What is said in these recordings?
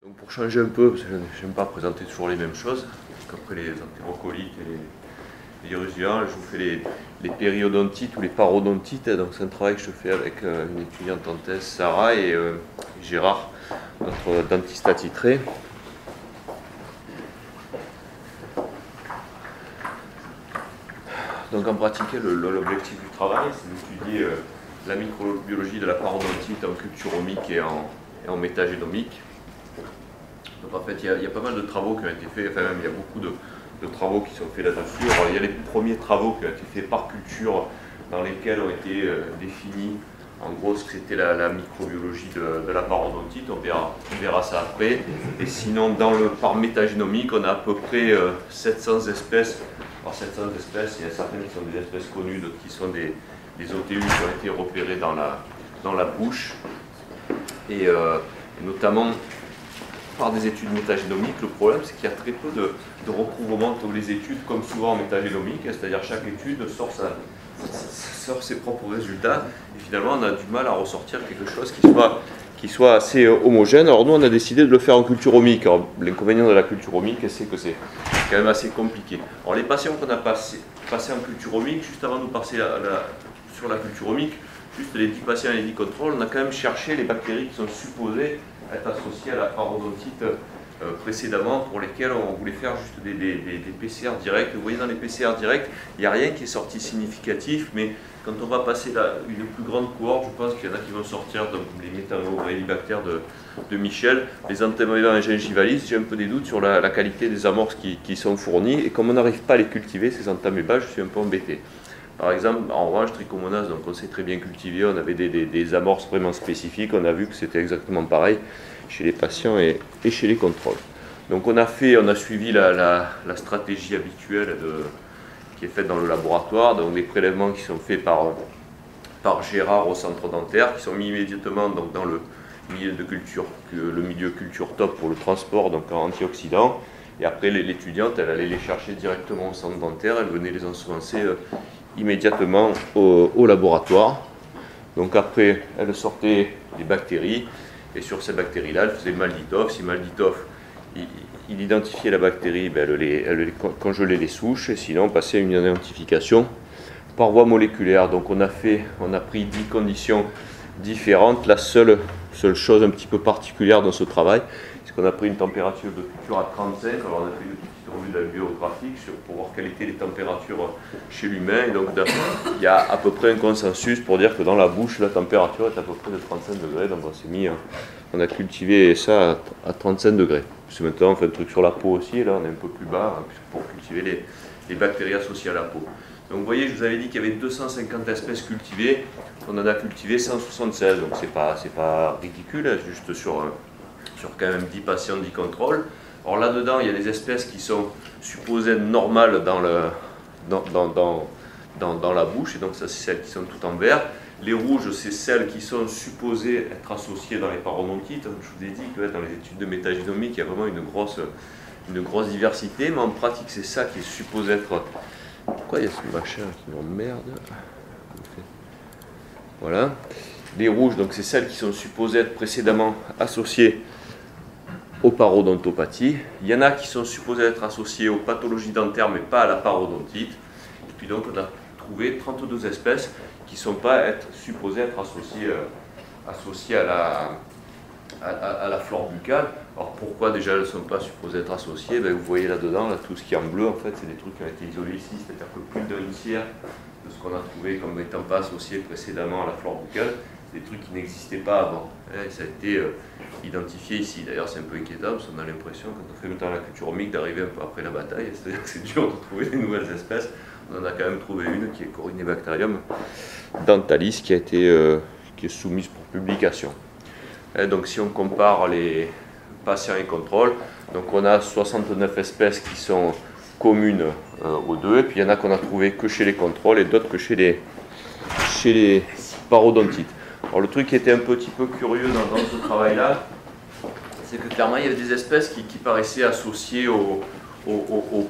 Donc pour changer un peu, parce que j'aime pas présenter toujours les mêmes choses, qu'après les entérocolites et les virus du je vous fais les périodontites ou les parodontites. Donc c'est un travail que je fais avec une étudiante en thèse, Sarah, et Gérard, notre dentiste attitré. Donc en pratique, l'objectif du travail, c'est d'étudier la microbiologie de la parodontite en culture omique et en métagénomique. Donc en fait, il y a pas mal de travaux qui ont été faits, enfin même il y a beaucoup de travaux qui sont faits là-dessus. Alors il y a les premiers travaux qui ont été faits par culture, dans lesquels ont été définis en gros ce que c'était la microbiologie de la parodontite. On verra ça après. Et sinon, par métagénomique, on a à peu près 700 espèces. Alors 700 espèces, il y a certaines qui sont des espèces connues, d'autres qui sont des OTU qui ont été repérés dans la bouche. Et notamment par des études métagénomiques. Le problème, c'est qu'il y a très peu de recouvrement entre les études, comme souvent en métagénomique, c'est-à-dire chaque étude sort ses propres résultats, et finalement on a du mal à ressortir quelque chose qui soit assez homogène. Alors nous, on a décidé de le faire en culture omique. L'inconvénient de la culture omique, c'est que c'est quand même assez compliqué. Alors les patients qu'on a passés en culture omique, juste avant de nous passer sur la culture omique, juste les 10 patients et les 10 contrôles, on a quand même cherché les bactéries qui sont supposées être associées à la parodontite précédemment, pour lesquelles on voulait faire juste des PCR directs. Vous voyez, dans les PCR directs, il n'y a rien qui est sorti significatif, mais quand on va passer une plus grande cohorte, je pense qu'il y en a qui vont sortir, donc les métanobrélibactères de Michel, les Entamoeba gingivalis. J'ai un peu des doutes sur la qualité des amorces qui sont fournies, et comme on n'arrive pas à les cultiver, ces Entamoeba, je suis un peu embêté. Par exemple, en revanche, Trichomonas, donc on sait très bien cultiver, on avait des amorces vraiment spécifiques, on a vu que c'était exactement pareil chez les patients et chez les contrôles. Donc on a suivi la stratégie habituelle qui est faite dans le laboratoire, donc des prélèvements qui sont faits par Gérard au centre dentaire, qui sont mis immédiatement donc, dans le milieu culture top pour le transport, donc en antioxydants. Et après, l'étudiante, elle allait les chercher directement au centre dentaire, elle venait les ensemencer immédiatement au laboratoire. Donc après, elle sortait les bactéries, et sur ces bactéries-là, elle faisait Malditoff. Si Malditoff, il identifiait la bactérie, ben elle congelait les souches, et sinon on passait à une identification par voie moléculaire. Donc on a pris 10 conditions différentes. La seule chose un petit peu particulière dans ce travail, c'est qu'on a pris une température de culture à 35. Alors on a fait une petite revue d'alvéographique pour voir quelles étaient les températures chez l'humain. Et donc il y a à peu près un consensus pour dire que dans la bouche, la température est à peu près de 35 degrés. Donc on a cultivé ça à 35 degrés. Parce que maintenant on fait un truc sur la peau aussi, et là on est un peu plus bas pour cultiver les bactéries associées à la peau. Donc vous voyez, je vous avais dit qu'il y avait 250 espèces cultivées, on en a cultivé 176, donc c'est pas ridicule, juste sur quand même 10 patients, 10 contrôles. Alors là-dedans, il y a des espèces qui sont supposées être normales dans la bouche, et donc ça c'est celles qui sont toutes en vert. Les rouges, c'est celles qui sont supposées être associées dans les parodontites. Je vous ai dit que dans les études de métagénomique, il y a vraiment une grosse diversité, mais en pratique, c'est ça qui est supposé être... Pourquoi il y a ce machin qui m'emmerde? Voilà. Les rouges, donc c'est celles qui sont supposées être précédemment associées aux parodontopathies. Il y en a qui sont supposées être associées aux pathologies dentaires, mais pas à la parodontite. Et puis donc on a trouvé 32 espèces qui ne sont pas supposées être associées à la flore buccale. Alors pourquoi déjà elles ne sont pas supposées être associées? Vous voyez là-dedans, tout ce qui est en bleu, en fait, c'est des trucs qui ont été isolés ici, c'est-à-dire que plus d'un tiers de ce qu'on a trouvé comme n'étant pas associé précédemment à la flore buccale, c'est des trucs qui n'existaient pas avant. Et ça a été identifié ici. D'ailleurs, c'est un peu inquiétant, parce qu'on a l'impression, quand on fait maintenant la culture omique, d'arriver un peu après la bataille, c'est-à-dire que c'est dur de trouver des nouvelles espèces. On en a quand même trouvé une qui est Corynebacterium dentalis, qui est soumise pour publication. Et donc si on compare les patients et contrôles, donc on a 69 espèces qui sont communes aux deux, et puis il y en a qu'on a trouvé que chez les contrôles et d'autres que chez les parodontites. Alors le truc qui était un petit peu curieux dans ce travail-là, c'est que clairement il y avait des espèces qui paraissaient associées aux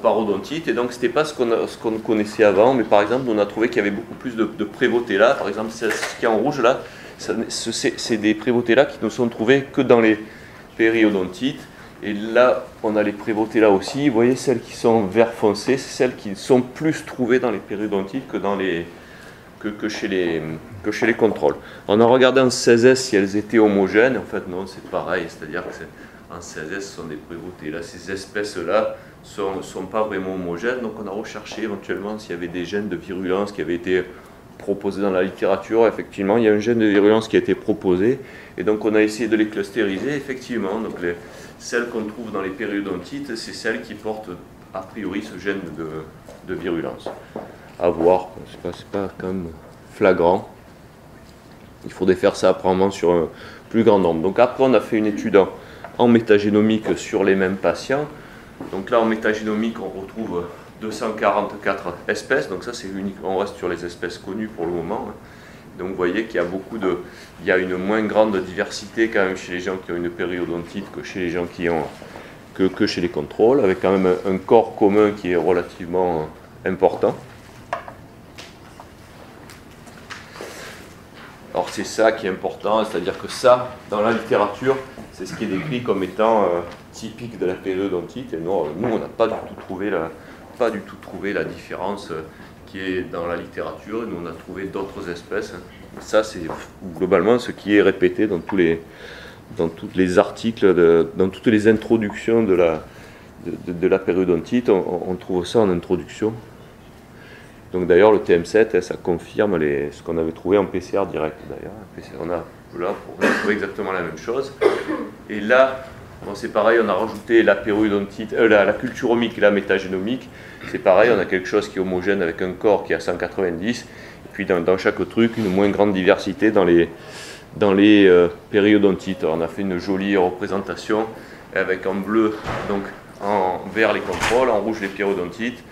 parodontites, et donc c'était pas ce qu'on connaissait avant, mais par exemple on a trouvé qu'il y avait beaucoup plus de Prevotella. Par exemple, ce qui est en rouge là, c'est des Prevotella qui ne sont trouvés que dans périodontites. Et là, on a les prévôtés là aussi. Vous voyez, celles qui sont vert foncé, c'est celles qui sont plus trouvées dans les périodontites que chez les contrôles. On a regardé en 16S si elles étaient homogènes. En fait, non, c'est pareil. C'est-à-dire qu'en 16S, ce sont des prévôtés. Là, ces espèces-là ne sont pas vraiment homogènes. Donc, on a recherché éventuellement s'il y avait des gènes de virulence qui avaient été proposés dans la littérature. Effectivement, il y a un gène de virulence qui a été proposé. Et donc, on a essayé de les clustériser. Effectivement, donc celles qu'on trouve dans les périodontites, c'est celles qui portent a priori ce gène de virulence. À voir, c'est pas quand même flagrant. Il faudrait faire ça apparemment sur un plus grand nombre. Donc après, on a fait une étude en métagénomique sur les mêmes patients. Donc là, en métagénomique, on retrouve 244 espèces. Donc ça, c'est unique. On reste sur les espèces connues pour le moment. Donc vous voyez qu'il y a il y a une moins grande diversité quand même chez les gens qui ont une périodontite que chez les gens qui ont que chez les contrôles, avec quand même un corps commun qui est relativement important. Alors c'est ça qui est important, c'est-à-dire que ça, dans la littérature, c'est ce qui est décrit comme étant typique de la périodontite. Et nous on n'a pas du tout trouvé la différence qui est dans la littérature. Et nous, on a trouvé d'autres espèces. Et ça, c'est globalement ce qui est répété dans tous les articles, dans toutes les introductions de la périodontite. On trouve ça en introduction. Donc d'ailleurs, le TM7, ça confirme ce qu'on avait trouvé en PCR direct. D'ailleurs, on a trouvé exactement la même chose. Et là, bon, c'est pareil, on a rajouté la périodontite, la culture omique et la métagénomique. C'est pareil, on a quelque chose qui est homogène avec un corps qui est à 190. Et puis dans chaque truc, une moins grande diversité dans les périodontites. Alors, on a fait une jolie représentation avec en bleu, donc en vert les contrôles, en rouge les périodontites,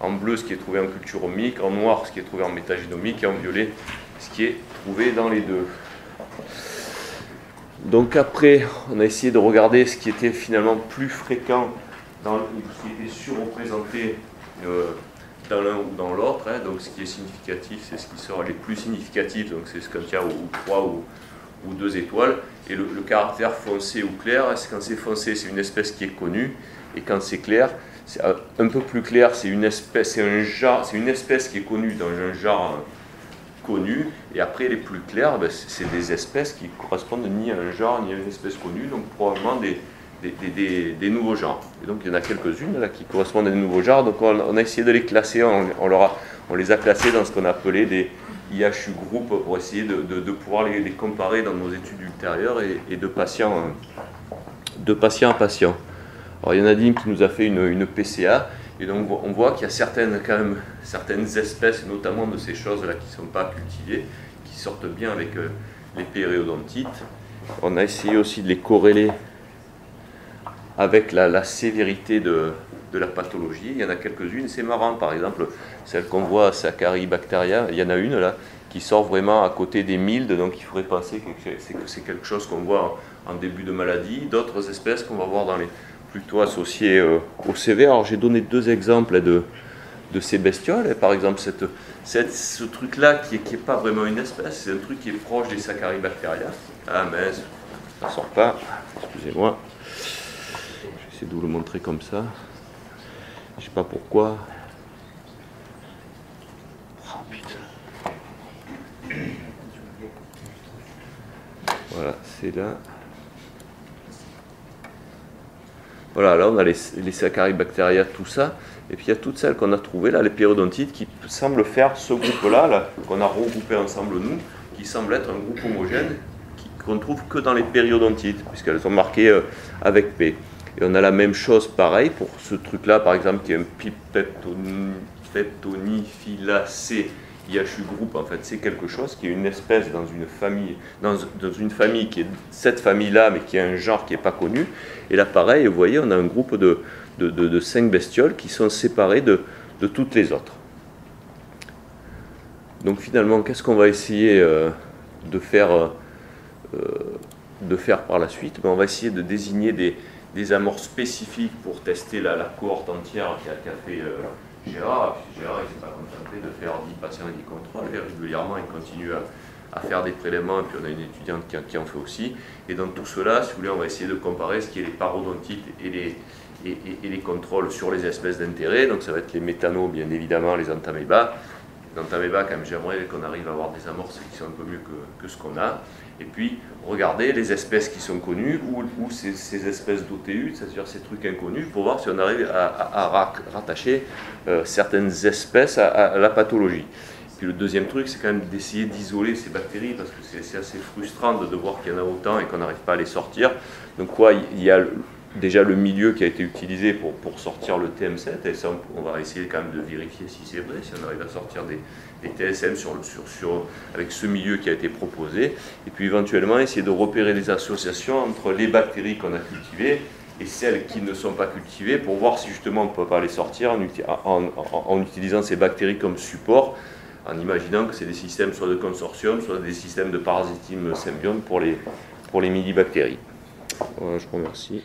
en bleu ce qui est trouvé en culture omique, en noir ce qui est trouvé en métagénomique et en violet ce qui est trouvé dans les deux. Donc après, on a essayé de regarder ce qui était finalement plus fréquent, ce qui était surreprésenté dans l'un ou dans l'autre. Donc ce qui est significatif, c'est ce qui sera les plus significatifs, donc c'est ce quand il y a ou 3 ou 2 étoiles. Et le caractère foncé ou clair, quand c'est foncé, c'est une espèce qui est connue, et quand c'est clair, c'est un peu plus clair, c'est une espèce qui est connue dans un genre connu, et après les plus clairs, c'est des espèces qui correspondent ni à un genre ni à une espèce connue, donc probablement des nouveaux genres. Et donc il y en a quelques-unes là qui correspondent à des nouveaux genres, donc on a essayé de les classer, on les a classés dans ce qu'on appelait des IHU groupes pour essayer de pouvoir les comparer dans nos études ultérieures et de patient à patient. Alors il y en a une qui nous a fait une PCA, et donc on voit qu'il y a certaines espèces, notamment de ces choses-là qui ne sont pas cultivées, qui sortent bien avec les périodontites. On a essayé aussi de les corréler avec la sévérité de la pathologie. Il y en a quelques-unes, c'est marrant, par exemple, celle qu'on voit à Saccharibacteria, il y en a une là qui sort vraiment à côté des mildes, donc il faudrait penser que c'est quelque chose qu'on voit en début de maladie. D'autres espèces qu'on va voir plutôt associées au sévère. Alors j'ai donné 2 exemples de ces bestioles. Par exemple, ce truc-là qui est pas vraiment une espèce, c'est un truc qui est proche des Saccharibacteria. Ah mais ça sort pas, excusez-moi. Je vais essayer de vous le montrer comme ça. Je sais pas pourquoi. Oh putain. Voilà, c'est là. Voilà, là on a les Saccharibacteria, tout ça, et puis il y a toutes celles qu'on a trouvées là, les périodontites, qui semblent faire ce groupe-là, qu'on a regroupé ensemble nous, qui semble être un groupe homogène, qu'on trouve que dans les périodontites, puisqu'elles sont marquées avec P. Et on a la même chose pareil pour ce truc-là, par exemple, qui est un Peptoniphyllacée IHU groupe. En fait, c'est quelque chose qui est une espèce dans une famille qui est cette famille-là, mais qui a un genre qui n'est pas connu. Et là, pareil, vous voyez, on a un groupe de 5 bestioles qui sont séparées de toutes les autres. Donc finalement, qu'est-ce qu'on va essayer de faire par la suite? On va essayer de désigner des amorts spécifiques pour tester la cohorte entière qu'a fait Gérard. Gérard, il ne s'est pas contenté de faire 10 patients et 10 contrôles, et régulièrement il continue à faire des prélèvements, et puis on a une étudiante qui en fait aussi. Et dans tout cela, si vous voulez, on va essayer de comparer ce qui est les parodontites et les contrôles sur les espèces d'intérêt. Donc ça va être les méthanos, bien évidemment, les entaméba. Les entaméba, quand même, j'aimerais qu'on arrive à avoir des amorces qui sont un peu mieux que ce qu'on a. Et puis, regarder les espèces qui sont connues ou ces espèces d'OTU, c'est-à-dire ces trucs inconnus, pour voir si on arrive à rattacher certaines espèces à la pathologie. Puis le deuxième truc, c'est quand même d'essayer d'isoler ces bactéries, parce que c'est assez frustrant de voir qu'il y en a autant et qu'on n'arrive pas à les sortir. Donc quoi, il y a déjà le milieu qui a été utilisé pour sortir le TM7, et ça on va essayer quand même de vérifier si c'est vrai, si on arrive à sortir des TSM avec ce milieu qui a été proposé, et puis éventuellement essayer de repérer des associations entre les bactéries qu'on a cultivées et celles qui ne sont pas cultivées, pour voir si justement on ne peut pas les sortir en utilisant ces bactéries comme support, en imaginant que c'est des systèmes soit de consortium, soit des systèmes de parasitisme symbionte pour les millibactéries. Voilà, je vous remercie.